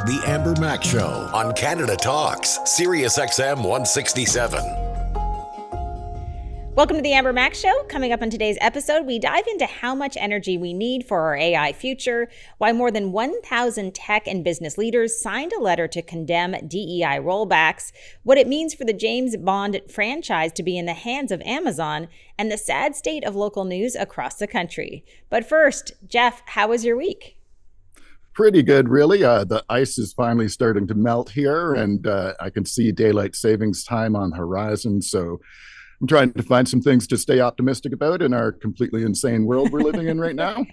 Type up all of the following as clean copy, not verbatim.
The Amber Mac Show on Canada Talks, Sirius XM 167. Welcome to the Amber Mac Show. Coming up on today's episode, we dive into how much energy we need for our AI future, why more than 1,000 tech and business leaders signed a letter to condemn DEI rollbacks, what it means for the James Bond franchise to be in the hands of Amazon, and the sad state of local news across the country. But first, Jeff, how was your week? Pretty good, really. The ice is finally starting to melt here, and I can see daylight savings time on the horizon. So I'm trying to find some things to stay optimistic about in our completely insane world we're living in right now.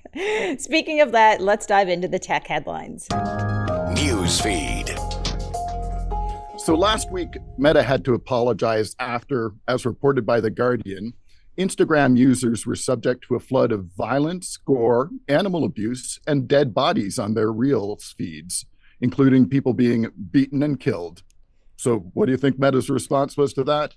Speaking of that, let's dive into the tech headlines. Newsfeed. So last week, Meta had to apologize after, as reported by The Guardian, Instagram users were subject to a flood of violence, gore, animal abuse, and dead bodies on their Reels feeds, including people being beaten and killed. So what do you think Meta's response was to that?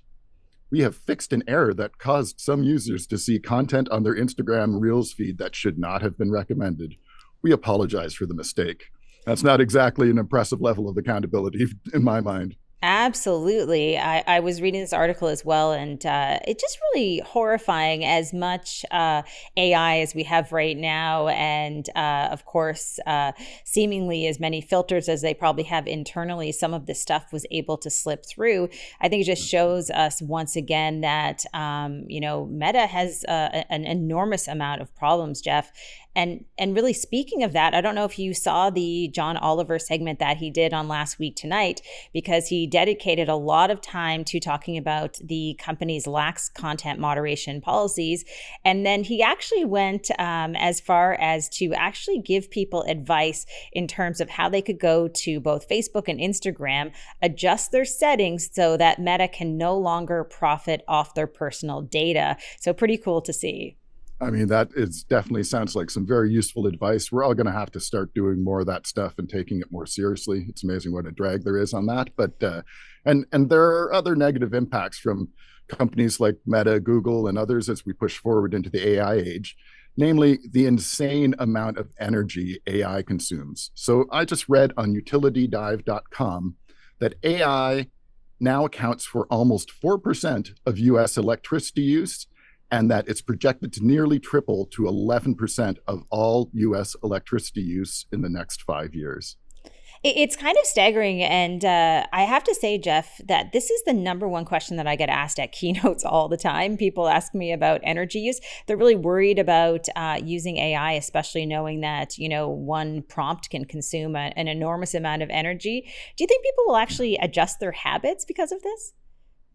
We have fixed an error that caused some users to see content on their Instagram Reels feed that should not have been recommended. We apologize for the mistake. That's not exactly an impressive level of accountability in my mind. Absolutely. I was reading this article as well, and it's just really horrifying as much AI as we have right now. And of course, seemingly as many filters as they probably have internally, some of this stuff was able to slip through. I think it just shows us once again that, Meta has an enormous amount of problems, Jeff. And really speaking of that, I don't know if you saw the John Oliver segment that he did on Last Week Tonight, because he dedicated a lot of time to talking about the company's lax content moderation policies. And then he actually went as far as to actually give people advice in terms of how they could go to both Facebook and Instagram, adjust their settings so that Meta can no longer profit off their personal data. So pretty cool to see. I mean, that is definitely sounds like some very useful advice. We're all going to have to start doing more of that stuff and taking it more seriously. It's amazing what a drag there is on that. But and there are other negative impacts from companies like Meta, Google, and others as we push forward into the AI age, namely the insane amount of energy AI consumes. So I just read on utilitydive.com that AI now accounts for almost 4% of US electricity use, and that it's projected to nearly triple to 11% of all US electricity use in the next 5 years. It's kind of staggering. And I have to say, Jeff, that this is the number one question that I get asked at keynotes all the time. People ask me about energy use. They're really worried about using AI, especially knowing that, one prompt can consume an enormous amount of energy. Do you think people will actually adjust their habits because of this?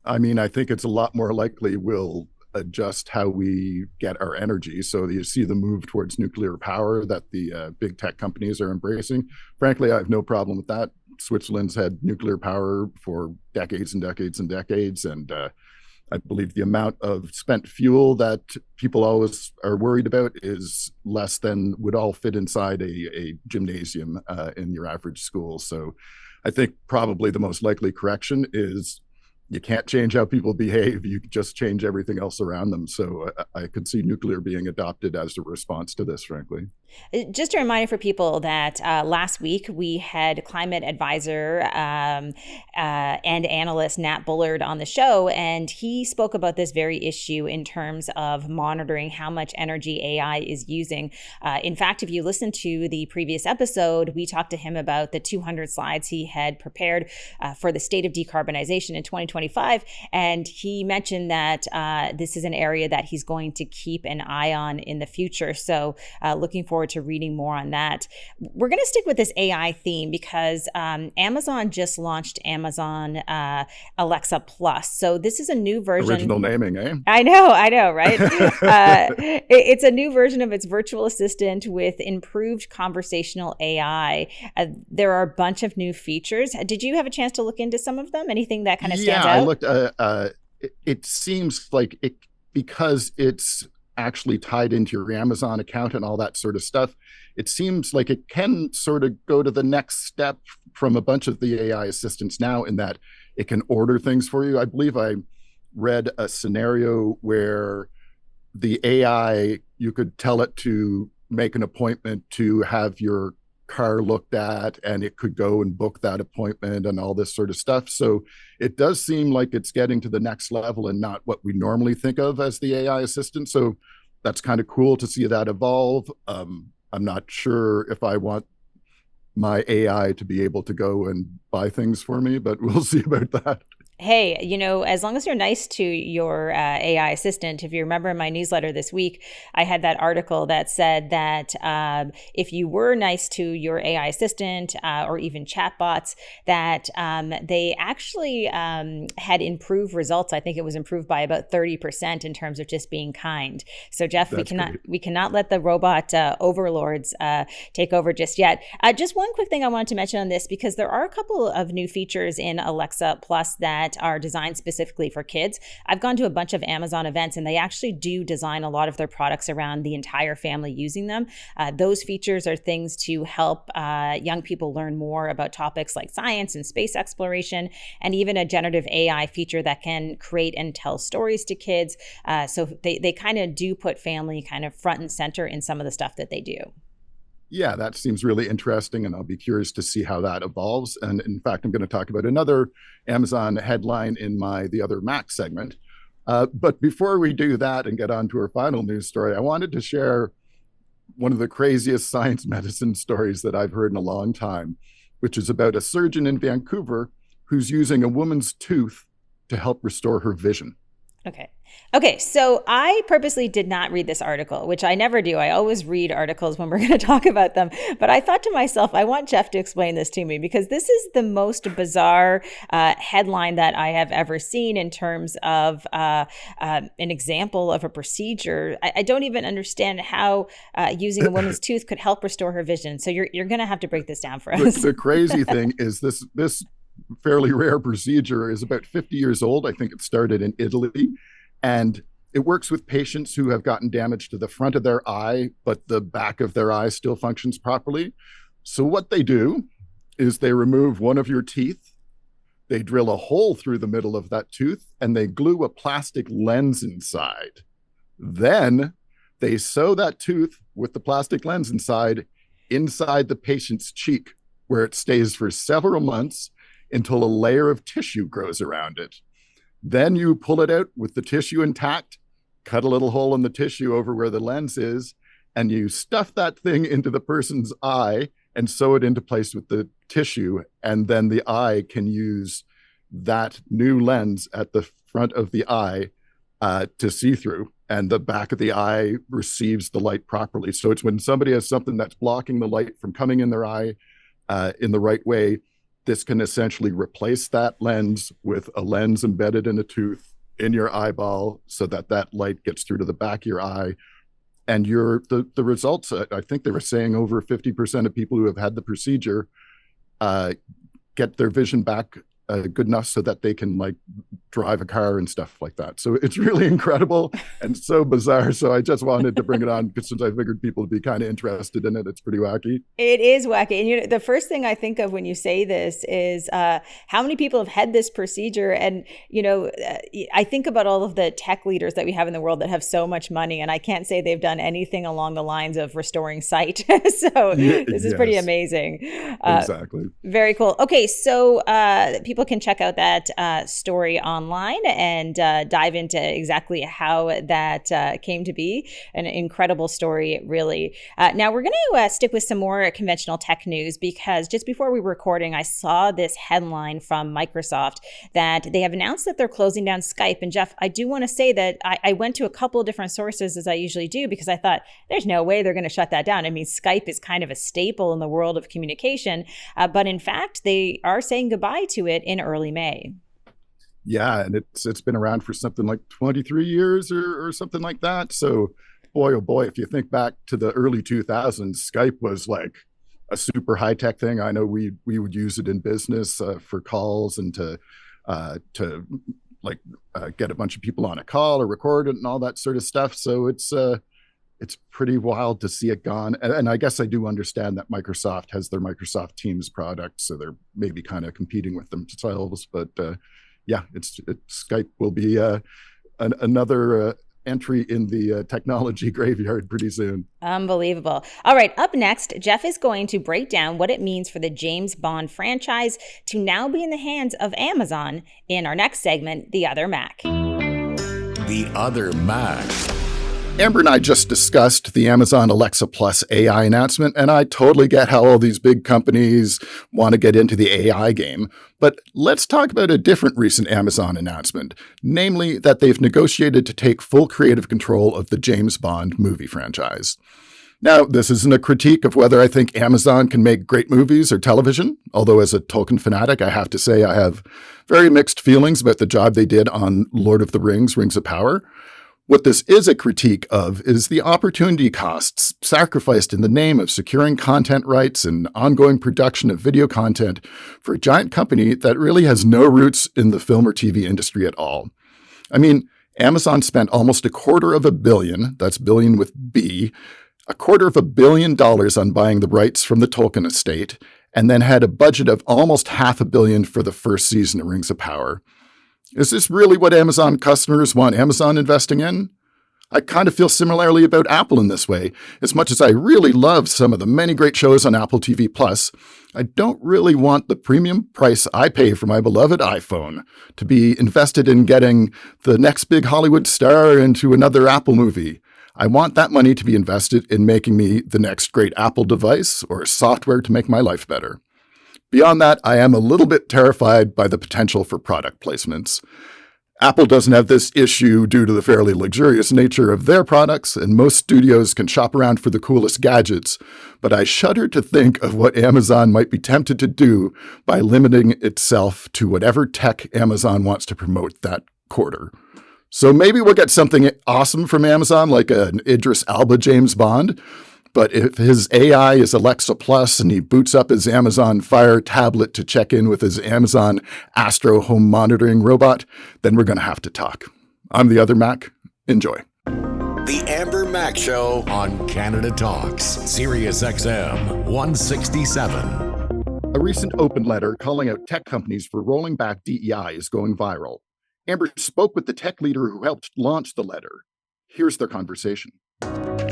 I mean, I think it's a lot more likely we'll adjust how we get our energy. So you see the move towards nuclear power that the big tech companies are embracing. Frankly, I have no problem with that. Switzerland's had nuclear power for decades and decades and decades. And I believe the amount of spent fuel that people always are worried about is less than would all fit inside a gymnasium in your average school. So I think probably the most likely correction is you can't change how people behave. You just change everything else around them. So I could see nuclear being adopted as a response to this, frankly. Just a reminder for people that last week we had climate advisor and analyst Nat Bullard on the show, and he spoke about this very issue in terms of monitoring how much energy AI is using. In fact, if you listen to the previous episode, we talked to him about the 200 slides he had prepared for the state of decarbonization in 2025, and he mentioned that this is an area that he's going to keep an eye on in the future. So looking forward to reading more on that. We're going to stick with this AI theme because Amazon just launched Amazon Alexa Plus. So this is a new version. Original naming, eh? I know, right? It's a new version of its virtual assistant with improved conversational AI. There are a bunch of new features. Did you have a chance to look into some of them? Anything that kind of stands out? Yeah, I looked. It seems like it, because it's actually tied into your Amazon account and all that sort of stuff, it seems like it can sort of go to the next step from a bunch of the AI assistants now, in that it can order things for you. I believe I read a scenario where the AI, you could tell it to make an appointment to have your car looked at, and it could go and book that appointment and all this sort of stuff. So it does seem like it's getting to the next level and not what we normally think of as the AI assistant. So that's kind of cool to see that evolve. I'm not sure if I want my AI to be able to go and buy things for me, but we'll see about that. Hey, as long as you're nice to your AI assistant, if you remember in my newsletter this week, I had that article that said that if you were nice to your AI assistant or even chatbots, that they actually had improved results. I think it was improved by about 30% in terms of just being kind. So, Jeff, we cannot let the robot overlords take over just yet. Just one quick thing I wanted to mention on this, because there are a couple of new features in Alexa Plus that are designed specifically for kids. I've gone to a bunch of Amazon events, and they actually do design a lot of their products around the entire family using them. Those features are things to help young people learn more about topics like science and space exploration, and even a generative AI feature that can create and tell stories to kids. So they kind of do put family kind of front and center in some of the stuff that they do. Yeah, that seems really interesting, and I'll be curious to see how that evolves. And in fact, I'm going to talk about another Amazon headline in the other Mac segment. But before we do that and get on to our final news story, I wanted to share one of the craziest science medicine stories that I've heard in a long time, which is about a surgeon in Vancouver who's using a woman's tooth to help restore her vision. Okay. So I purposely did not read this article, which I never do. I always read articles when we're going to talk about them. But I thought to myself, I want Jeff to explain this to me, because this is the most bizarre headline that I have ever seen in terms of an example of a procedure. I don't even understand how using a woman's tooth could help restore her vision. So you're going to have to break this down for us. The crazy thing is this fairly rare procedure is about 50 years old. I think it started in Italy, and it works with patients who have gotten damage to the front of their eye, but the back of their eye still functions properly. So what they do is they remove one of your teeth, they drill a hole through the middle of that tooth, and they glue a plastic lens inside. Then they sew that tooth with the plastic lens inside the patient's cheek, where it stays for several months until a layer of tissue grows around it. Then you pull it out with the tissue intact, cut a little hole in the tissue over where the lens is, and you stuff that thing into the person's eye and sew it into place with the tissue. And then the eye can use that new lens at the front of the eye to see through, and the back of the eye receives the light properly. So it's when somebody has something that's blocking the light from coming in their eye in the right way, this can essentially replace that lens with a lens embedded in a tooth in your eyeball, so that light gets through to the back of your eye. And the results, I think they were saying over 50% of people who have had the procedure get their vision back good enough so that they can like drive a car and stuff like that. So it's really incredible and so bizarre. So I just wanted to bring it on because since I figured people would be kind of interested in it. It's pretty wacky. It is wacky. And the first thing I think of when you say this is how many people have had this procedure. And, I think about all of the tech leaders that we have in the world that have so much money, and I can't say they've done anything along the lines of restoring sight. So this is pretty amazing. Exactly. Very cool. Okay. So people can check out that story online and dive into exactly how that came to be. An incredible story, really. Now we're going to stick with some more conventional tech news, because just before we were recording, I saw this headline from Microsoft that they have announced that they're closing down Skype. And Jeff, I do want to say that I went to a couple of different sources, as I usually do, because I thought there's no way they're going to shut that down. I mean, Skype is kind of a staple in the world of communication, but in fact, they are saying goodbye to it in early May. Yeah, and it's been around for something like 23 years or something like that. So boy, oh boy, if you think back to the early 2000s, Skype was like a super high tech thing. I know we would use it in business for calls and to get a bunch of people on a call or record it and all that sort of stuff. So it's pretty wild to see it gone. And I guess I do understand that Microsoft has their Microsoft Teams product, so they're maybe kind of competing with themselves. But yeah, Skype will be another entry in the technology graveyard pretty soon. Unbelievable. All right, up next, Jeff is going to break down what it means for the James Bond franchise to now be in the hands of Amazon in our next segment, The Other Mac. The Other Mac. Amber and I just discussed the Amazon Alexa Plus AI announcement, and I totally get how all these big companies want to get into the AI game. But let's talk about a different recent Amazon announcement, namely that they've negotiated to take full creative control of the James Bond movie franchise. Now, this isn't a critique of whether I think Amazon can make great movies or television, although as a Tolkien fanatic, I have to say I have very mixed feelings about the job they did on Lord of the Rings, Rings of Power. What this is a critique of is the opportunity costs sacrificed in the name of securing content rights and ongoing production of video content for a giant company that really has no roots in the film or TV industry at all. I mean, Amazon spent almost $250 million, that's billion with B, $250 million on buying the rights from the Tolkien estate, and then had a budget of almost $500 million for the first season of Rings of Power. Is this really what Amazon customers want Amazon investing in? I kind of feel similarly about Apple in this way. As much as I really love some of the many great shows on Apple TV+, I don't really want the premium price I pay for my beloved iPhone to be invested in getting the next big Hollywood star into another Apple movie. I want that money to be invested in making me the next great Apple device or software to make my life better. Beyond that, I am a little bit terrified by the potential for product placements. Apple doesn't have this issue due to the fairly luxurious nature of their products, and most studios can shop around for the coolest gadgets, but I shudder to think of what Amazon might be tempted to do by limiting itself to whatever tech Amazon wants to promote that quarter. So maybe we'll get something awesome from Amazon, like an Idris Elba James Bond. But if his AI is Alexa Plus and he boots up his Amazon Fire tablet to check in with his Amazon Astro home monitoring robot, then we're going to have to talk. I'm the Other Mac. Enjoy. The Amber Mac Show on Canada Talks, Sirius XM 167. A recent open letter calling out tech companies for rolling back DEI is going viral. Amber spoke with the tech leader who helped launch the letter. Here's their conversation.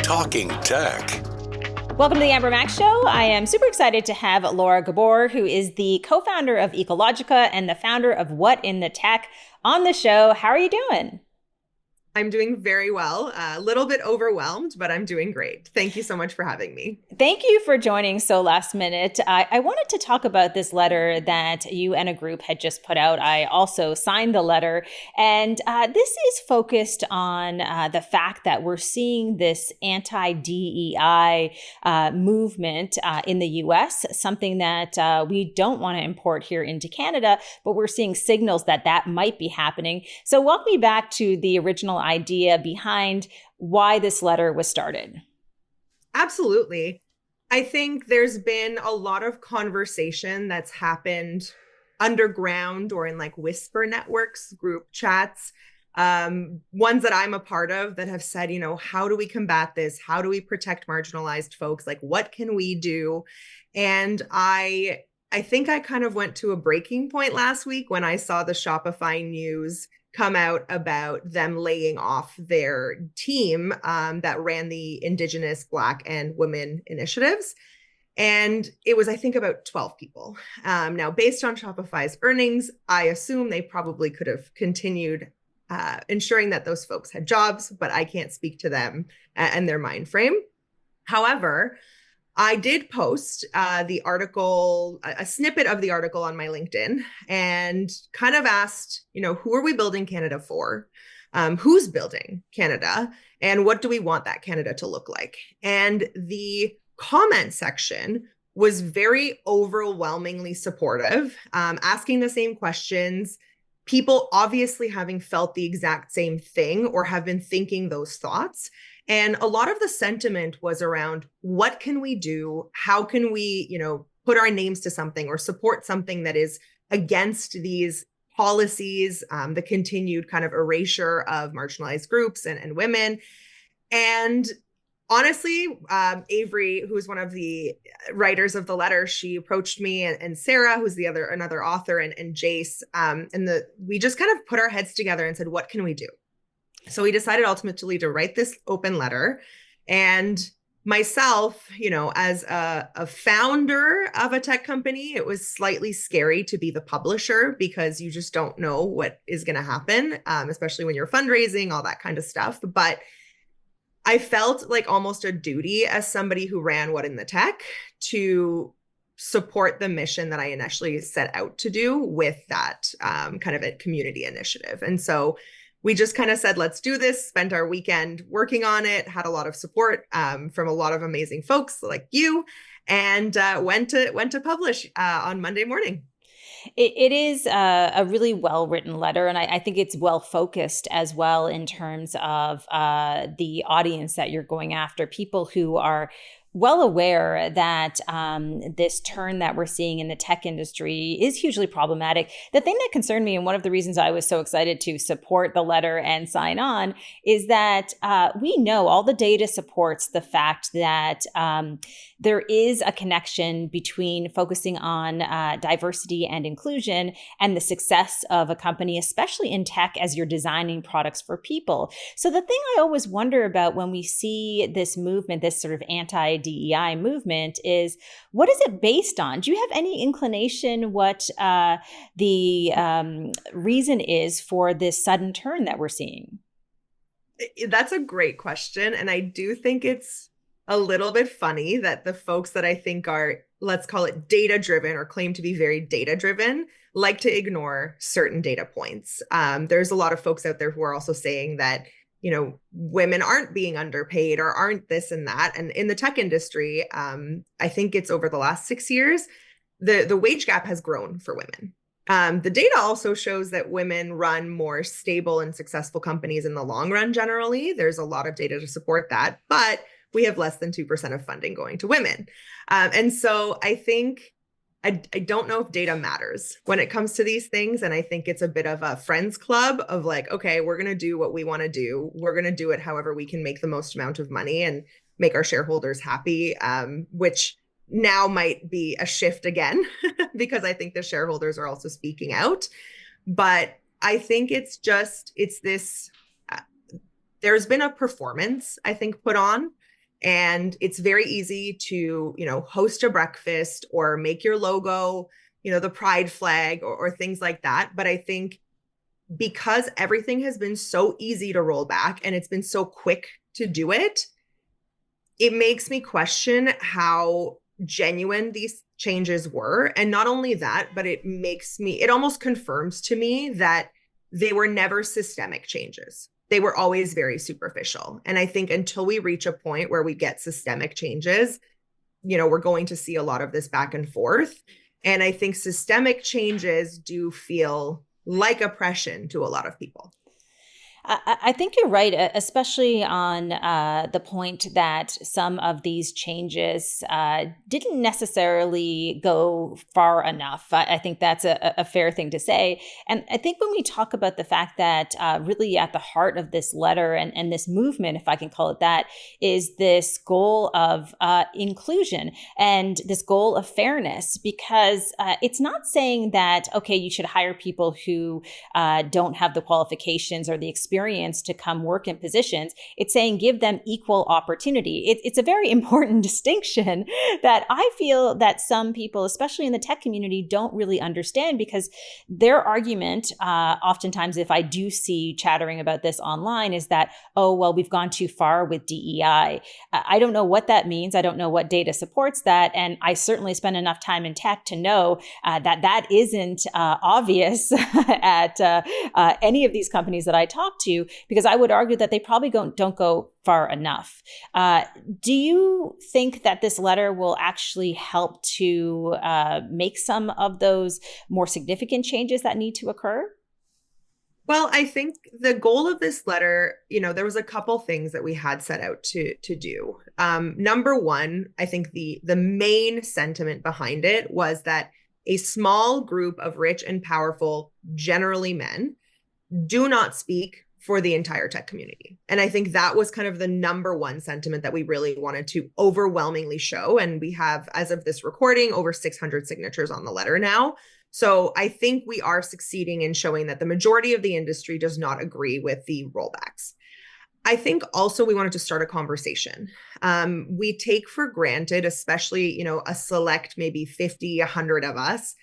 Talking Tech. Welcome to the Amber Mac Show. I am super excited to have Laura Gabor, who is the co-founder of Ecologica and the founder of What in the Tech, on the show. How are you doing? I'm doing very well, a little bit overwhelmed, but I'm doing great. Thank you so much for having me. Thank you for joining so last minute. I wanted to talk about this letter that you and a group had just put out. I also signed the letter, and this is focused on the fact that we're seeing this anti-DEI movement in the US, something that we don't want to import here into Canada, but we're seeing signals that that might be happening. So walk me back to the original idea behind why this letter was started. Absolutely. I think there's been a lot of conversation that's happened underground or in like whisper networks, group chats, ones that I'm a part of that have said, how do we combat this? How do we protect marginalized folks? Like, what can we do? And I think I kind of went to a breaking point last week when I saw the Shopify news come out about them laying off their team that ran the Indigenous, Black, and Women initiatives. And it was, I think, about 12 people. Now, based on Shopify's earnings, I assume they probably could have continued ensuring that those folks had jobs, but I can't speak to them and their mind frame. However, I did post the article, a snippet of the article on my LinkedIn, and kind of asked, who are we building Canada for? Who's building Canada? And what do we want that Canada to look like? And the comment section was very overwhelmingly supportive, asking the same questions. People obviously having felt the exact same thing or have been thinking those thoughts. And a lot of the sentiment was around, what can we do? How can we, put our names to something or support something that is against these policies, the continued kind of erasure of marginalized groups and women. And honestly, Avery, who is one of the writers of the letter, she approached me, and Sarah, who's another author, and Jace, we just kind of put our heads together and said, what can we do? So we decided ultimately to write this open letter. And myself, as a founder of a tech company, it was slightly scary to be the publisher because you just don't know what is going to happen, especially when you're fundraising, all that kind of stuff. But I felt like almost a duty as somebody who ran What in the Tech to support the mission that I initially set out to do with that kind of a community initiative. And so we just kind of said, let's do this, spent our weekend working on it, had a lot of support from a lot of amazing folks like you, and went to publish on Monday morning. It is a really well-written letter, and I think it's well-focused as well in terms of the audience that you're going after, people who are well aware that this turn that we're seeing in the tech industry is hugely problematic. The thing that concerned me, and one of the reasons I was so excited to support the letter and sign on, is that we know all the data supports the fact that there is a connection between focusing on diversity and inclusion and the success of a company, especially in tech as you're designing products for people. So the thing I always wonder about when we see this movement, this sort of anti-DEI movement, is what is it based on? Do you have any inclination what the reason is for this sudden turn that we're seeing? That's a great question. And I do think it's a little bit funny that the folks that I think are, let's call it data driven or claim to be very data driven, like to ignore certain data points. There's a lot of folks out there who are also saying that, women aren't being underpaid or aren't this and that. And in the tech industry, I think it's over the last 6 years, the wage gap has grown for women. The data also shows that women run more stable and successful companies in the long run. Generally, there's a lot of data to support that, but we have less than 2% of funding going to women. And so I think, I don't know if data matters when it comes to these things. And I think it's a bit of a friends club of like, okay, we're going to do what we want to do. We're going to do it however we can make the most amount of money and make our shareholders happy, which now might be a shift again, because I think the shareholders are also speaking out. But I think it's this, there's been a performance, I think, put on. And it's very easy to, host a breakfast or make your logo, the pride flag or things like that. But I think because everything has been so easy to roll back and it's been so quick to do it, it makes me question how genuine these changes were. And not only that, but it almost confirms to me that they were never systemic changes. They were always very superficial. And I think until we reach a point where we get systemic changes, we're going to see a lot of this back and forth. And I think systemic changes do feel like oppression to a lot of people. I think you're right, especially on the point that some of these changes didn't necessarily go far enough. I think that's a fair thing to say. And I think when we talk about the fact that really at the heart of this letter and this movement, if I can call it that, is this goal of inclusion and this goal of fairness, because it's not saying that, okay, you should hire people who don't have the qualifications or the experience to come work in positions. It's saying give them equal opportunity. It's a very important distinction that I feel that some people, especially in the tech community, don't really understand, because their argument, oftentimes, if I do see chattering about this online, is that, oh, well, we've gone too far with DEI. I don't know what that means. I don't know what data supports that. And I certainly spend enough time in tech to know that isn't obvious at any of these companies that I talk to, because I would argue that they probably don't go far enough. Do you think that this letter will actually help to make some of those more significant changes that need to occur? Well, I think the goal of this letter, there was a couple things that we had set out to do. Number one, I think the main sentiment behind it was that a small group of rich and powerful, generally men, do not speak for the entire tech community. And I think that was kind of the number one sentiment that we really wanted to overwhelmingly show. And we have, as of this recording, over 600 signatures on the letter now. So I think we are succeeding in showing that the majority of the industry does not agree with the rollbacks. I think also we wanted to start a conversation. We take for granted, especially, a select maybe 50, 100 of us,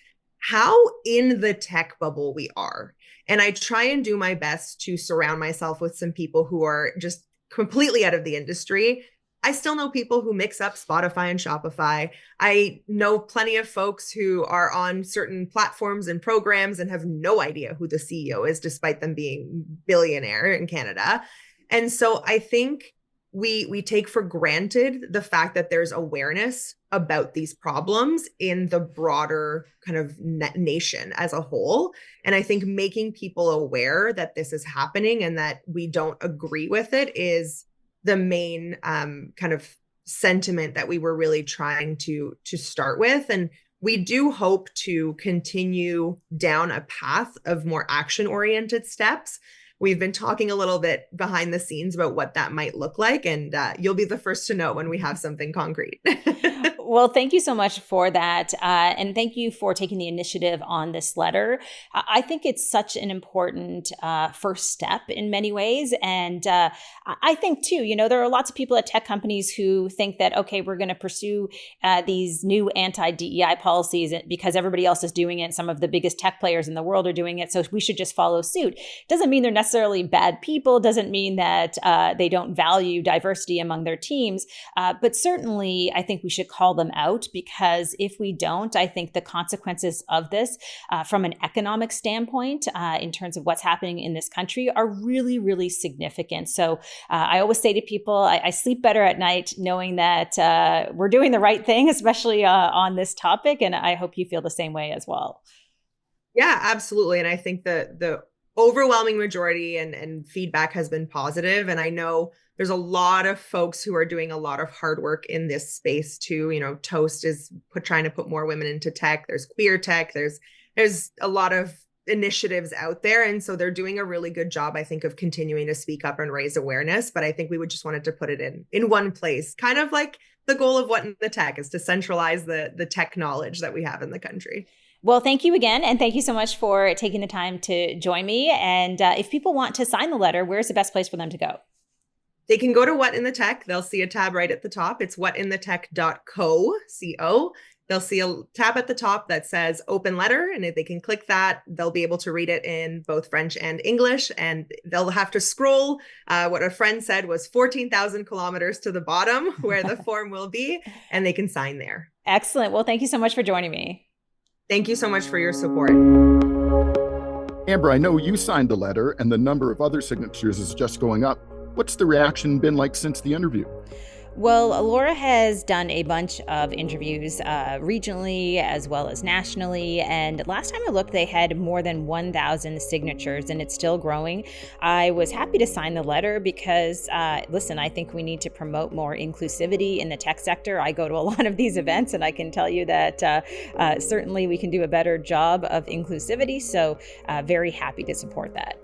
how in the tech bubble we are. And I try and do my best to surround myself with some people who are just completely out of the industry. I still know people who mix up Spotify and Shopify. I know plenty of folks who are on certain platforms and programs and have no idea who the CEO is, despite them being billionaire in Canada. And so I think we take for granted the fact that there's awareness about these problems in the broader kind of nation as a whole. And I think making people aware that this is happening and that we don't agree with it is the main kind of sentiment that we were really trying to start with. And we do hope to continue down a path of more action-oriented steps. We've been talking a little bit behind the scenes about what that might look like, and you'll be the first to know when we have something concrete. Well, thank you so much for that. And thank you for taking the initiative on this letter. I think it's such an important first step in many ways. And I think, too, there are lots of people at tech companies who think that, okay, we're going to pursue these new anti-DEI policies because everybody else is doing it. Some of the biggest tech players in the world are doing it. So we should just follow suit. Doesn't mean they're necessarily bad people. Doesn't mean that they don't value diversity among their teams. But certainly, I think we should call them out, because if we don't, I think the consequences of this from an economic standpoint in terms of what's happening in this country are really, really significant. So I always say to people, I sleep better at night knowing that we're doing the right thing, especially on this topic. And I hope you feel the same way as well. Yeah, absolutely. And I think the overwhelming majority and feedback has been positive. And I know there's a lot of folks who are doing a lot of hard work in this space too. Toast is trying to put more women into tech. There's queer tech. There's a lot of initiatives out there. And so they're doing a really good job, I think, of continuing to speak up and raise awareness. But I think we would just wanted to put it in one place, kind of like the goal of What in the Tech is to centralize the tech knowledge that we have in the country. Well, thank you again. And thank you so much for taking the time to join me. And if people want to sign the letter, where's the best place for them to go? They can go to What in the Tech. They'll see a tab right at the top. It's whatinthetech.co. They'll see a tab at the top that says open letter. And if they can click that, they'll be able to read it in both French and English. And they'll have to scroll. What a friend said was 14,000 kilometers to the bottom where the form will be, and they can sign there. Excellent. Well, thank you so much for joining me. Thank you so much for your support. Amber, I know you signed the letter and the number of other signatures is just going up. What's the reaction been like since the interview? Well, Laura has done a bunch of interviews regionally as well as nationally. And last time I looked, they had more than 1,000 signatures, and it's still growing. I was happy to sign the letter because, listen, I think we need to promote more inclusivity in the tech sector. I go to a lot of these events, and I can tell you that certainly we can do a better job of inclusivity. So very happy to support that.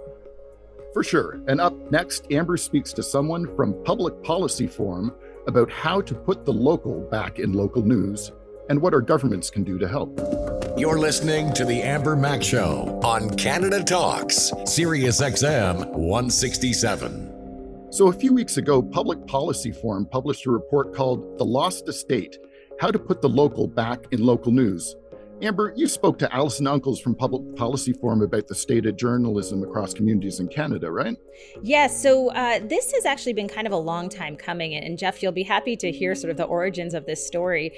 For sure. And up next, Amber speaks to someone from Public Policy Forum about how to put the local back in local news and what our governments can do to help. You're listening to The Amber Mack Show on Canada Talks, Sirius XM 167. So a few weeks ago, Public Policy Forum published a report called The Lost Estate, How to Put the Local Back in Local News. Amber, you spoke to Alison Uncles from Public Policy Forum about the state of journalism across communities in Canada, right? Yes. So this has actually been kind of a long time coming. And Jeff, you'll be happy to hear sort of the origins of this story.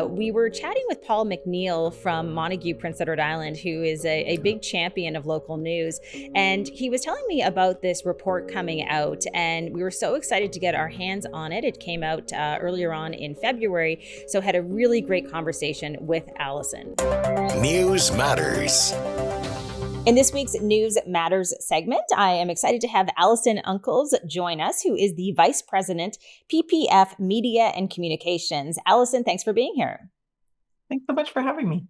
We were chatting with Paul McNeil from Montague, Prince Edward Island, who is a big champion of local news. And he was telling me about this report coming out. And we were so excited to get our hands on it. It came out earlier on in February. So had a really great conversation with Alison. News Matters. In this week's News Matters segment, I am excited to have Alison Uncles join us, who is the Vice President, PPF Media and Communications. Alison, thanks for being here. Thanks so much for having me.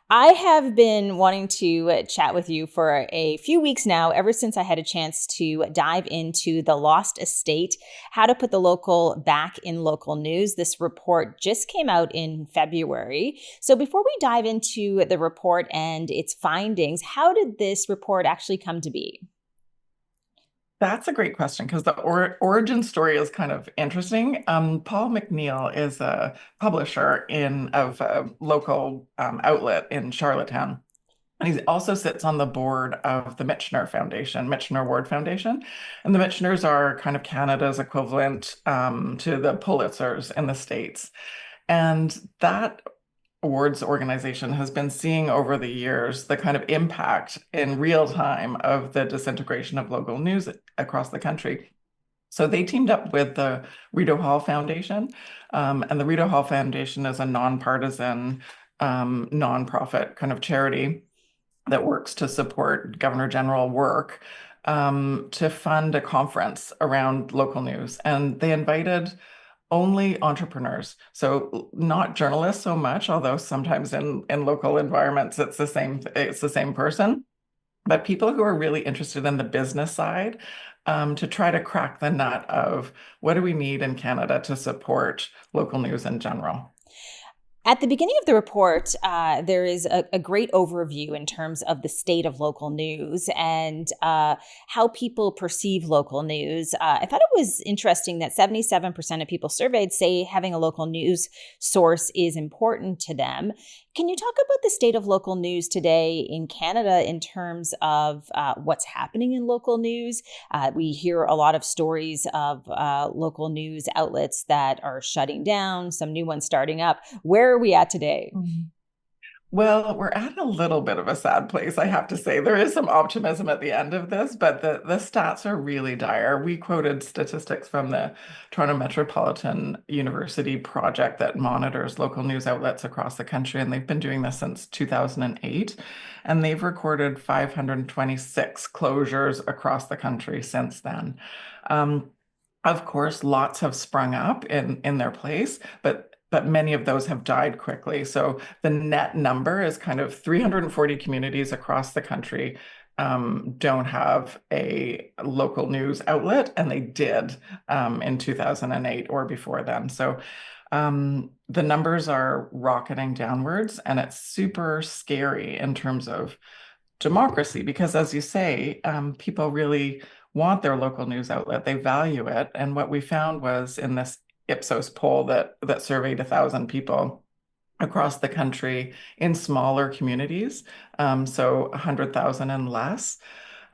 I have been wanting to chat with you for a few weeks now, ever since I had a chance to dive into The Lost Estate, How to Put the Local Back in Local News. This report just came out in February. So before we dive into the report and its findings, how did this report actually come to be? That's a great question because the origin story is kind of interesting. Paul McNeil is a publisher of a local outlet in Charlottetown. And he also sits on the board of the Michener Foundation, Michener Ward Foundation. And the Micheners are kind of Canada's equivalent to the Pulitzers in the States. And that awards organization has been seeing over the years the kind of impact in real time of the disintegration of local news across the country. So they teamed up with the Rideau Hall Foundation, and the Rideau Hall Foundation is a nonpartisan, nonprofit kind of charity that works to support Governor General work, to fund a conference around local news. And they invited only entrepreneurs. So not journalists so much, although sometimes in local environments it's the same person, but people who are really interested in the business side, to try to crack the nut of what do we need in Canada to support local news in general. At the beginning of the report, there is a great overview in terms of the state of local news and how people perceive local news. I thought it was interesting that 77% of people surveyed say having a local news source is important to them. Can you talk about the state of local news today in Canada in terms of what's happening in local news? We hear a lot of stories of local news outlets that are shutting down, some new ones starting up. Where are we at today? Well, we're at a little bit of a sad place, I have to say. There is some optimism at the end of this, but the stats are really dire. We quoted statistics from the Toronto Metropolitan University project that monitors local news outlets across the country, and they've been doing this since 2008, and they've recorded 526 closures across the country since then. Of course, lots have sprung up in their place, but many of those have died quickly. So the net number is kind of 340 communities across the country don't have a local news outlet, and they did in 2008 or before then. So the numbers are rocketing downwards, and it's super scary in terms of democracy because, as you say, people really want their local news outlet. They value it. And what we found was in this Ipsos poll that surveyed 1,000 people across the country in smaller communities, so 100,000 and less,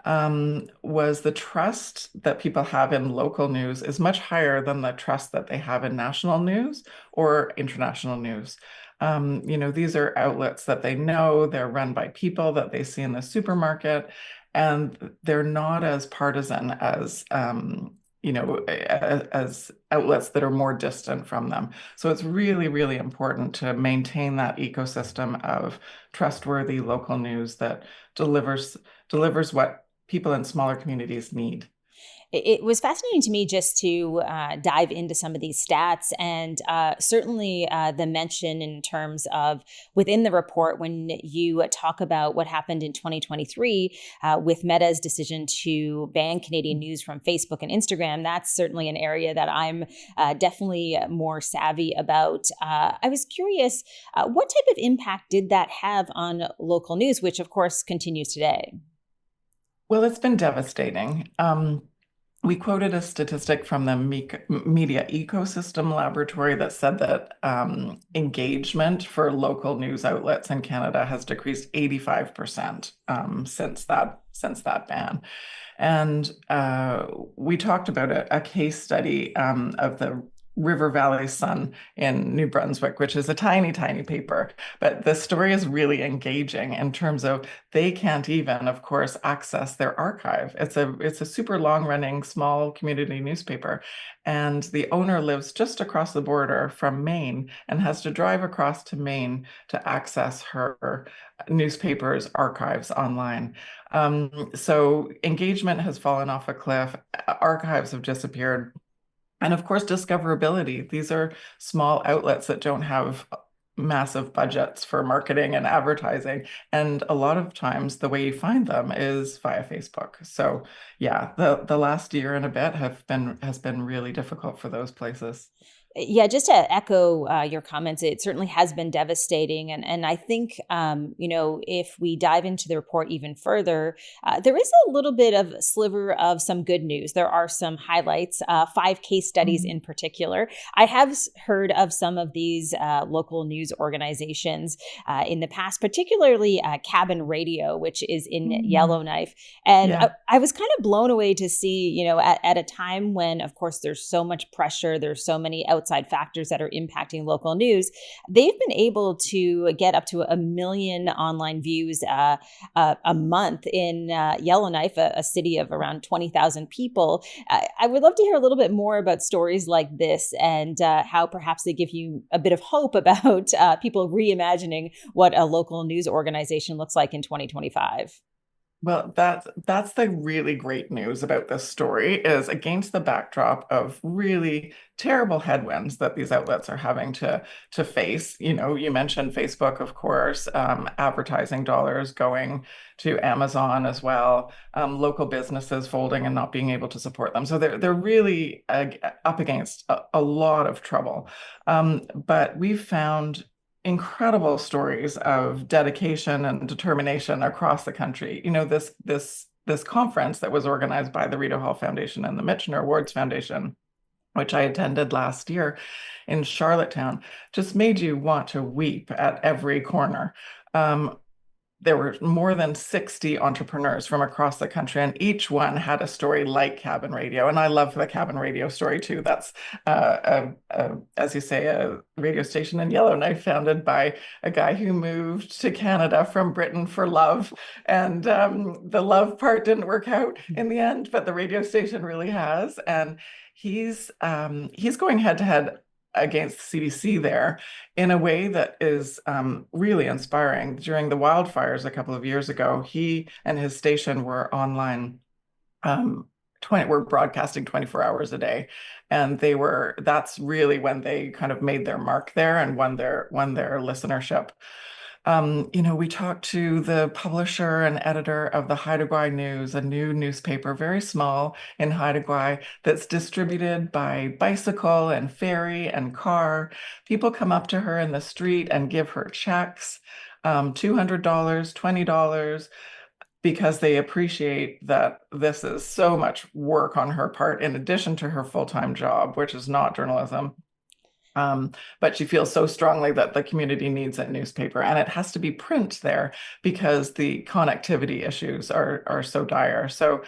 was the trust that people have in local news is much higher than the trust that they have in national news or international news. These are outlets that they know, they're run by people that they see in the supermarket, and they're not as partisan as as outlets that are more distant from them. So it's really, really important to maintain that ecosystem of trustworthy local news that delivers what people in smaller communities need. It was fascinating to me just to dive into some of these stats, and certainly the mention in terms of within the report when you talk about what happened in 2023 with Meta's decision to ban Canadian news from Facebook and Instagram. That's certainly an area that I'm definitely more savvy about. I was curious, what type of impact did that have on local news, which of course continues today? Well, it's been devastating. We quoted a statistic from the Media Ecosystem Laboratory that said that engagement for local news outlets in Canada has decreased 85% since that ban. And we talked about a case study of the River Valley Sun in New Brunswick, which is a tiny, tiny paper. But the story is really engaging in terms of they can't even, of course, access their archive. It's a super long-running small community newspaper. And the owner lives just across the border from Maine and has to drive across to Maine to access her newspaper's archives online. So engagement has fallen off a cliff. Archives have disappeared. And of course, discoverability. These are small outlets that don't have massive budgets for marketing and advertising. And a lot of times the way you find them is via Facebook. So yeah, the last year and a bit has been really difficult for those places. Yeah, just to echo your comments, it certainly has been devastating. And I think, if we dive into the report even further, there is a little bit of a sliver of some good news. There are some highlights, 5 case studies in particular. I have heard of some of these local news organizations in the past, particularly Cabin Radio, which is in Yellowknife. And Yeah. I was kind of blown away to see, at a time when, of course, there's so much pressure, there's so many outside factors that are impacting local news, they've been able to get up to 1 million online views a month in Yellowknife, a city of around 20,000 people. I would love to hear a little bit more about stories like this and how perhaps they give you a bit of hope about people reimagining what a local news organization looks like in 2025. Well, that's the really great news about this story is against the backdrop of really terrible headwinds that these outlets are having to face. You mentioned Facebook, of course, advertising dollars going to Amazon as well, local businesses folding and not being able to support them. So they're really up against a lot of trouble. But we've found incredible stories of dedication and determination across the country. This conference that was organized by the Rita Hall Foundation and the Michener Awards Foundation, which I attended last year in Charlottetown, just made you want to weep at every corner. There were more than 60 entrepreneurs from across the country, and each one had a story like Cabin Radio. And I love the Cabin Radio story too. That's, as you say, a radio station in Yellowknife founded by a guy who moved to Canada from Britain for love. And the love part didn't work out in the end, but the radio station really has. And he's going head to head against the CBC there in a way that is really inspiring. During the wildfires a couple of years ago, he and his station were online, were broadcasting 24 hours a day. And that's really when they kind of made their mark there and won their listenership. We talked to the publisher and editor of the Haida Gwaii News, a new newspaper, very small in Haida Gwaii, that's distributed by bicycle and ferry and car. People come up to her in the street and give her checks, $200, $20, because they appreciate that this is so much work on her part in addition to her full-time job, which is not journalism. But she feels so strongly that the community needs a newspaper, and it has to be print there because the connectivity issues are so dire. So,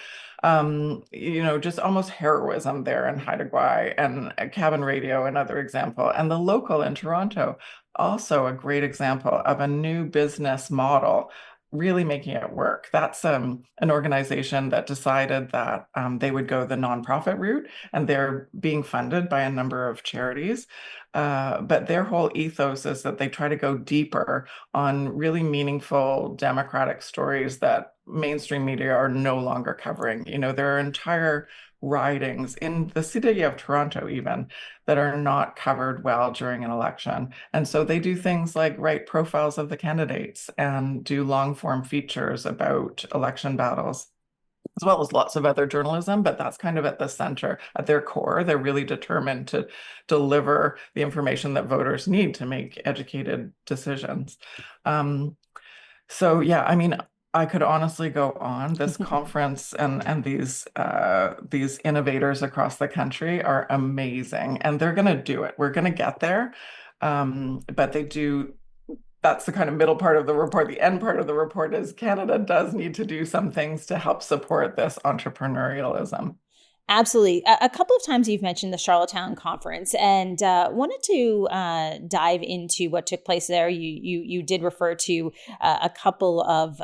just almost heroism there in Haida Gwaii, and Cabin Radio, another example, and the local in Toronto, also a great example of a new business model really making it work. That's an organization that decided that they would go the nonprofit route, and they're being funded by a number of charities. But their whole ethos is that they try to go deeper on really meaningful democratic stories that mainstream media are no longer covering. There are entire ridings in the city of Toronto even that are not covered well during an election. And so they do things like write profiles of the candidates and do long form features about election battles, as well as lots of other journalism, but that's kind of at the center. At their core, they're really determined to deliver the information that voters need to make educated decisions. So yeah, I mean, I could honestly go on. This conference and these innovators across the country are amazing, and they're going to do it. We're going to get there, but they do. That's the kind of middle part of the report. The end part of the report is Canada does need to do some things to help support this entrepreneurialism. Absolutely. A couple of times you've mentioned the Charlottetown conference, and wanted to dive into what took place there. You did refer to a couple of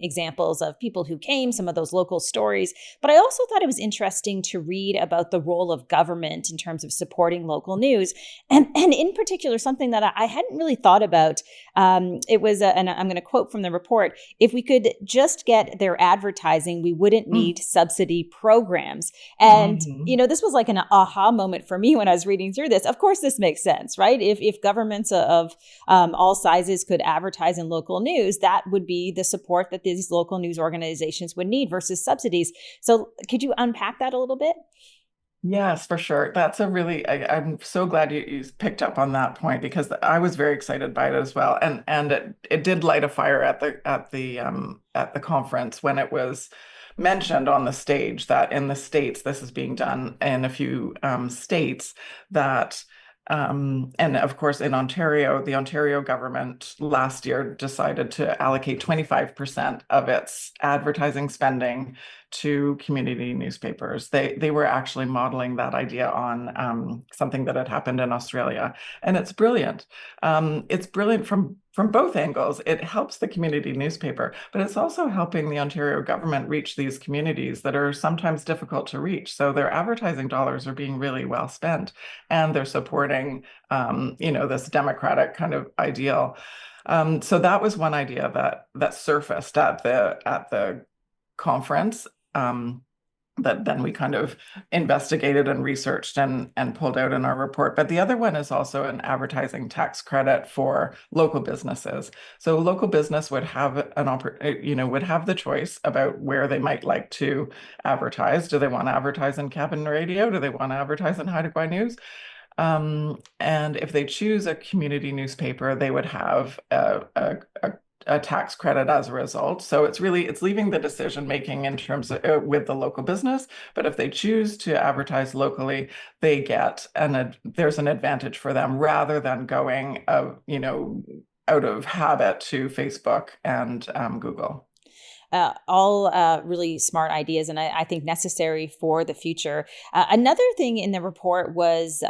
examples of people who came, some of those local stories, but I also thought it was interesting to read about the role of government in terms of supporting local news, and in particular something that I hadn't really thought about. It was, and I'm going to quote from the report: "If we could just get their advertising, we wouldn't need subsidy programs." And, Mhm. this was like an aha moment for me when I was reading through this. Of course, this makes sense, right? If governments of all sizes could advertise in local news, that would be the support that these local news organizations would need versus subsidies. So could you unpack that a little bit? Yes, for sure. That's a really, I'm so glad you picked up on that point because I was very excited by it as well. And it did light a fire at the conference when it was mentioned on the stage that in the States, this is being done in a few states that and of course, in Ontario, the Ontario government last year decided to allocate 25% of its advertising spending to community newspapers. They were actually modeling that idea on something that had happened in Australia, and it's brilliant. It's brilliant from both angles. It helps the community newspaper, but it's also helping the Ontario government reach these communities that are sometimes difficult to reach. So their advertising dollars are being really well spent, and they're supporting, this democratic kind of ideal. So that was one idea that surfaced at the conference. That then we kind of investigated and researched and pulled out in our report. But the other one is also an advertising tax credit for local businesses. So local business would have would have the choice about where they might like to advertise. Do they want to advertise in Cabin Radio? Do they want to advertise in Haida Gwaii News? And if they choose a community newspaper, they would have a tax credit as a result. So it's leaving the decision making in terms of with the local business. But if they choose to advertise locally, they get there's an advantage for them rather than going out of habit to Facebook and Google. All really smart ideas, and I think necessary for the future. Another thing in the report was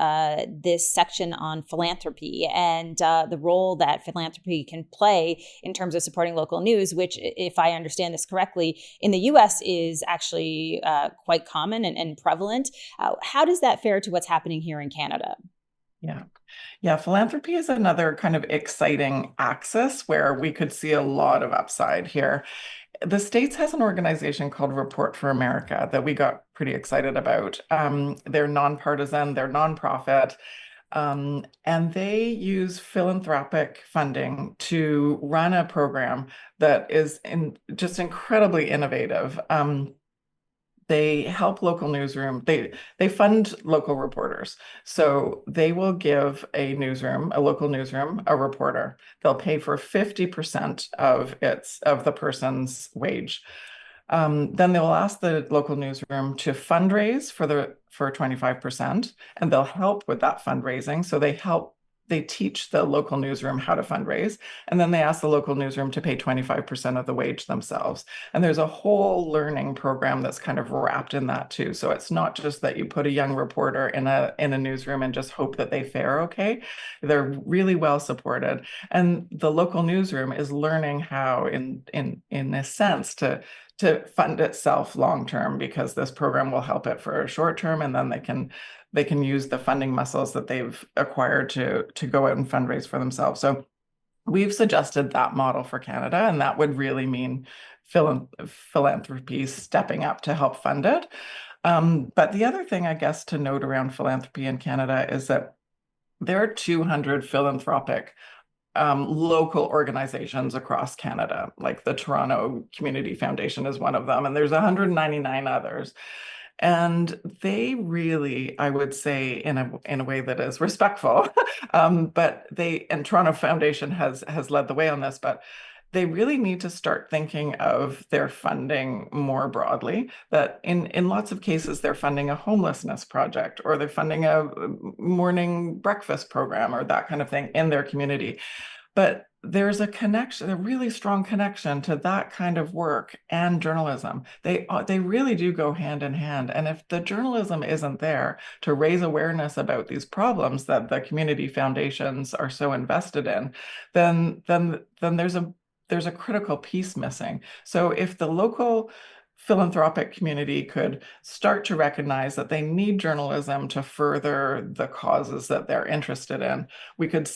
this section on philanthropy and the role that philanthropy can play in terms of supporting local news, which, if I understand this correctly, in the U.S. is actually quite common and prevalent. How does that fare to what's happening here in Canada? Yeah. Yeah, philanthropy is another kind of exciting axis where we could see a lot of upside here. The States has an organization called Report for America that we got pretty excited about. They're nonpartisan, they're nonprofit, and they use philanthropic funding to run a program that is just incredibly innovative. They help local newsroom. They fund local reporters. So they will give a local newsroom, a reporter. They'll pay for 50% of the person's wage. Then they'll ask the local newsroom to fundraise for 25%, and they'll help with that fundraising. So they teach the local newsroom how to fundraise, and then they ask the local newsroom to pay 25% of the wage themselves. And there's a whole learning program that's kind of wrapped in that too. So it's not just that you put a young reporter in a newsroom and just hope that they fare okay. They're really well supported. And the local newsroom is learning how, in a sense, to fund itself long term, because this program will help it for a short term, and then they can use the funding muscles that they've acquired to go out and fundraise for themselves. So we've suggested that model for Canada, and that would really mean philanthropy stepping up to help fund it. But the other thing, I guess, to note around philanthropy in Canada is that there are 200 philanthropic local organizations across Canada, like the Toronto Community Foundation is one of them, and there's 199 others. And they really, I would say, in a way that is respectful, but Toronto Foundation has led the way on this, but they really need to start thinking of their funding more broadly, that in lots of cases, they're funding a homelessness project, or they're funding a morning breakfast program, or that kind of thing in their community. But there's a connection, a really strong connection to that kind of work and journalism. They really do go hand in hand. And if the journalism isn't there to raise awareness about these problems that the community foundations are so invested in, then there's a critical piece missing. So if the local philanthropic community could start to recognize that they need journalism to further the causes that they're interested in, we could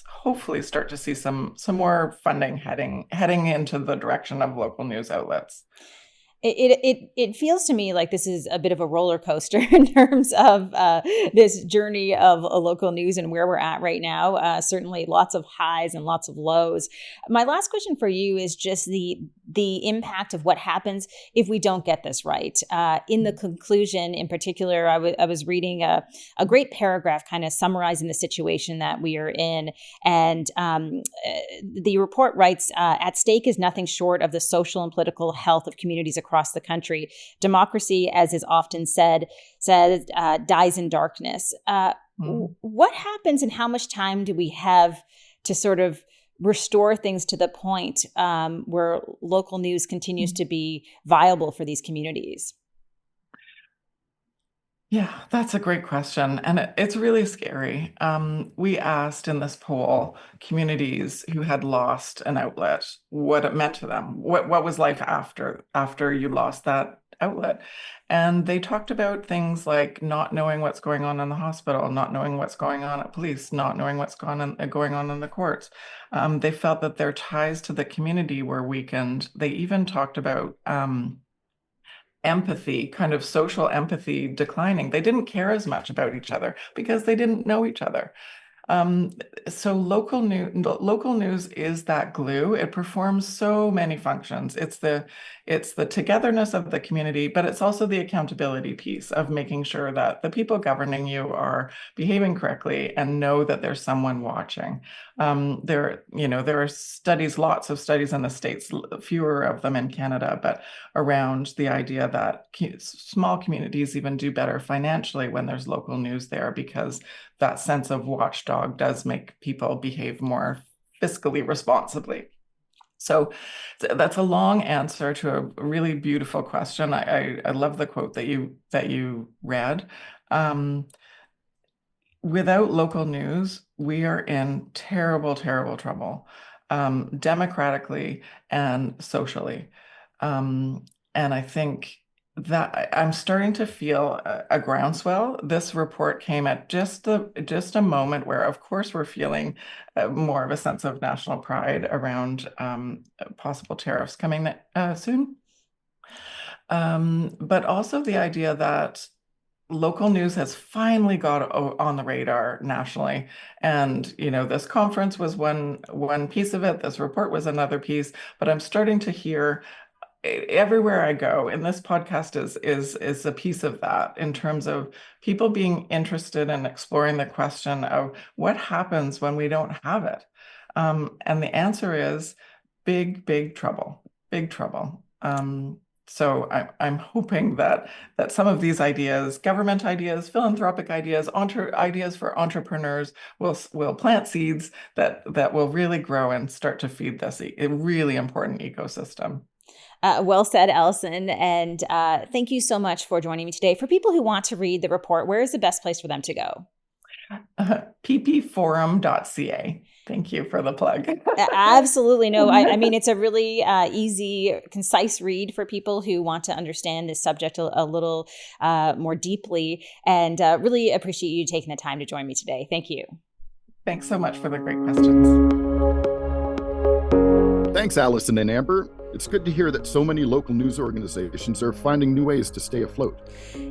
hopefully start to see some more funding heading into the direction of local news outlets. It feels to me like this is a bit of a roller coaster in terms of this journey of local news and where we're at right now. Certainly lots of highs and lots of lows. My last question for you is just the impact of what happens if we don't get this right. In the conclusion, in particular, I was reading a great paragraph kind of summarizing the situation that we are in. And the report writes, at stake is nothing short of the social and political health of communities across the country. Democracy, as is often said, dies in darkness. What happens and how much time do we have to sort of restore things to the point where local news continues to be viable for these communities? Yeah, that's a great question. And it's really scary. We asked in this poll communities who had lost an outlet what it meant to them. What was life after you lost that outlet? And they talked about things like not knowing what's going on in the hospital, not knowing what's going on at police, not knowing what's going on in the courts. They felt that their ties to the community were weakened. They even talked about empathy, kind of social empathy declining. They didn't care as much about each other because they didn't know each other. So local news is that glue. It performs so many functions. It's the togetherness of the community, but it's also the accountability piece of making sure that the people governing you are behaving correctly and know that there's someone watching. There are studies, lots of studies in the States, fewer of them in Canada, but around the idea that small communities even do better financially when there's local news there, because that sense of watchdog does make people behave more fiscally responsibly. So that's a long answer to a really beautiful question. I love the quote that you read. Without local news, we are in terrible, terrible trouble, democratically and socially. And I think that I'm starting to feel a groundswell. This report came at just a moment where, of course, we're feeling more of a sense of national pride around possible tariffs coming soon. But also the idea that local news has finally got on the radar nationally. And, this conference was one piece of it. This report was another piece. But I'm starting to hear everywhere I go, and this podcast is a piece of that, in terms of people being interested in exploring the question of what happens when we don't have it. And the answer is big, big trouble, big trouble. So I'm hoping that some of these ideas, government ideas, philanthropic ideas, ideas for entrepreneurs, will plant seeds that will really grow and start to feed this a really important ecosystem. Well said, Alison. And thank you so much for joining me today. For people who want to read the report, where is the best place for them to go? ppforum.ca. Thank you for the plug. Absolutely. No, I mean, it's a really easy, concise read for people who want to understand this subject a little more deeply. And really appreciate you taking the time to join me today. Thank you. Thanks so much for the great questions. Thanks, Alison and Amber. It's good to hear that so many local news organizations are finding new ways to stay afloat.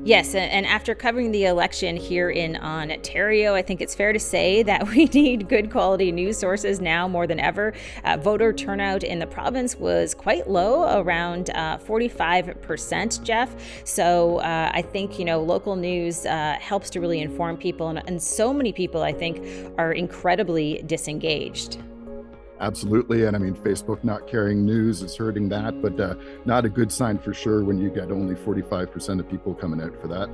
Yes, and after covering the election here in Ontario, I think it's fair to say that we need good quality news sources now more than ever. Voter turnout in the province was quite low, around 45%, Jeff. So I think, local news helps to really inform people, and so many people, I think, are incredibly disengaged. Absolutely. And I mean, Facebook not carrying news is hurting that, but not a good sign for sure when you get only 45% of people coming out for that.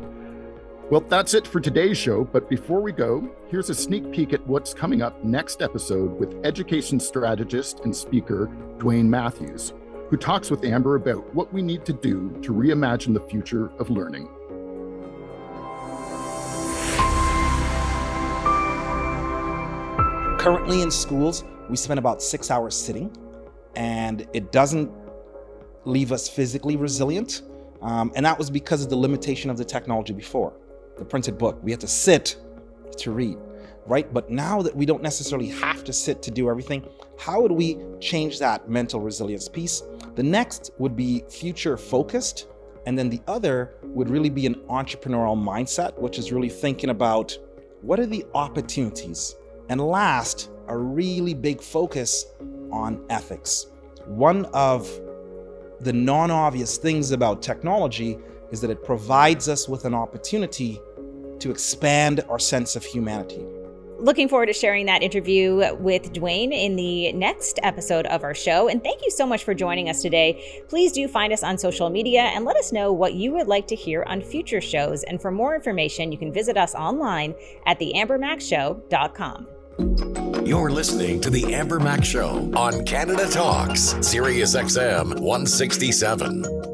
Well, that's it for today's show. But before we go, here's a sneak peek at what's coming up next episode with education strategist and speaker Dwayne Matthews, who talks with Amber about what we need to do to reimagine the future of learning. Currently in schools, we spend about 6 hours sitting, and it doesn't leave us physically resilient. And that was because of the limitation of the technology before. The printed book, we had to sit to read. right? But now that we don't necessarily have to sit to do everything, how would we change that mental resilience piece? The next would be future focused. And then the other would really be an entrepreneurial mindset, which is really thinking about what are the opportunities? And last, a really big focus on ethics. One of the non-obvious things about technology is that it provides us with an opportunity to expand our sense of humanity. Looking forward to sharing that interview with Dwayne in the next episode of our show. And thank you so much for joining us today. Please do find us on social media and let us know what you would like to hear on future shows. And for more information, you can visit us online at theambermacshow.com. You're listening to The Amber Mac Show on Canada Talks, Sirius XM 167.